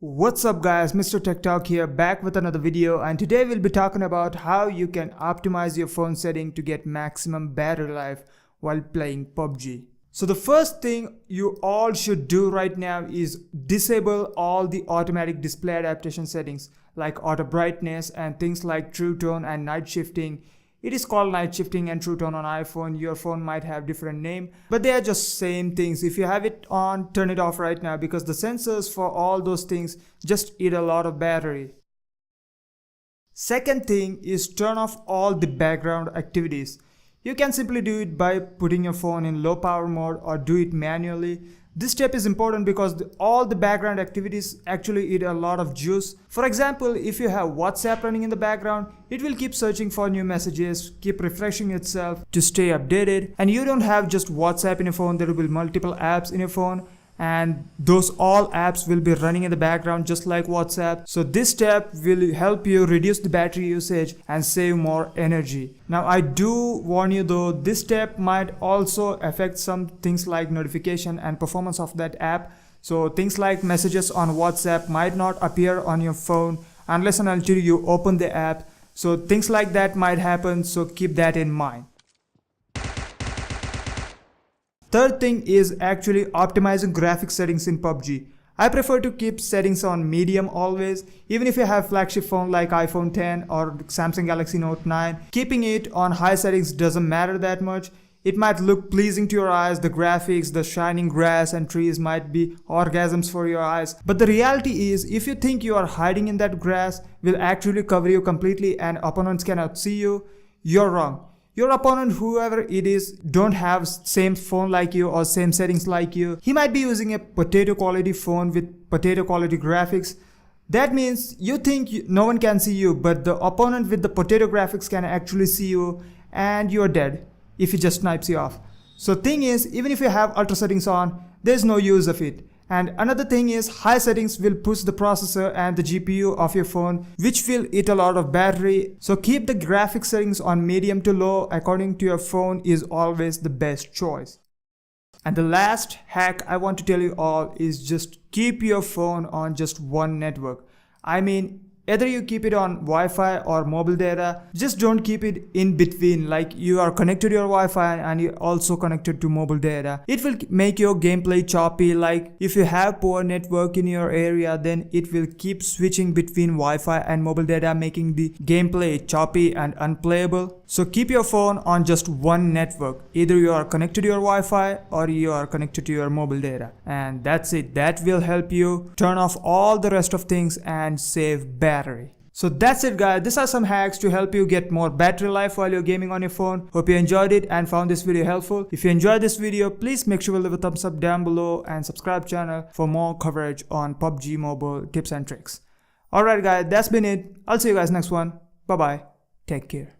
What's up guys, Mr. Tech Talk here, back with another video, and today we'll be talking about how you can optimize your phone setting to get maximum battery life while playing PUBG. So the first thing you all should do right now is disable all the automatic display adaptation settings like auto brightness and things like true tone and night shifting. It is called night shifting and true tone on iPhone. Your phone might have different name, but they are just same things. If you have it on, turn it off right now because the sensors for all those things just eat a lot of battery. Second thing is turn off all the background activities. You can simply do it by putting your phone in low power mode or do it manually. This step is important because all the background activities actually eat a lot of juice. For example, if you have WhatsApp running in the background, it will keep searching for new messages, keep refreshing itself to stay updated. And you don't have just WhatsApp in your phone, there will be multiple apps in your phone. And those all apps will be running in the background just like WhatsApp. So this step will help you reduce the battery usage and save more energy. Now I do warn you though, this step might also affect some things like notification and performance of that app. So things like messages on WhatsApp might not appear on your phone unless and until you open the app. So things like that might happen, so keep that in mind. Third thing is actually optimizing graphics settings in PUBG. I prefer to keep settings on medium always, even if you have flagship phone like iPhone 10 or Samsung Galaxy Note 9. Keeping it on high settings doesn't matter that much. It might look pleasing to your eyes, the graphics, the shining grass and trees might be orgasms for your eyes. But the reality is, if you think you are hiding in that grass will actually cover you completely and opponents cannot see you, you're wrong. Your opponent, whoever it is, don't have same phone like you or same settings like you. He might be using a potato quality phone with potato quality graphics. That means you think no one can see you, but the opponent with the potato graphics can actually see you and you're dead if he just snipes you off. So thing is, even if you have ultra settings on, there's no use of it. And another thing is, high settings will push the processor and the GPU of your phone, which will eat a lot of battery. So keep the graphics settings on medium to low according to your phone is always the best choice. And the last hack I want to tell you all is just keep your phone on just one network. I mean, either you keep it on Wi-Fi or mobile data, just don't keep it in between, like you are connected to your Wi-Fi and you're also connected to mobile data. It will make your gameplay choppy, like if you have poor network in your area, then it will keep switching between Wi-Fi and mobile data, making the gameplay choppy and unplayable. So keep your phone on just one network. Either you are connected to your Wi-Fi or you are connected to your mobile data. And that's it. That will help you turn off all the rest of things and save battery. So that's it guys, these are some hacks to help you get more battery life while you're gaming on your phone. Hope you enjoyed it and found this video helpful. If you enjoyed this video, please make sure to leave a thumbs up down below and subscribe channel for more coverage on PUBG Mobile tips and tricks. Alright guys, that's been it. I'll see you guys next one. Bye bye. Take care.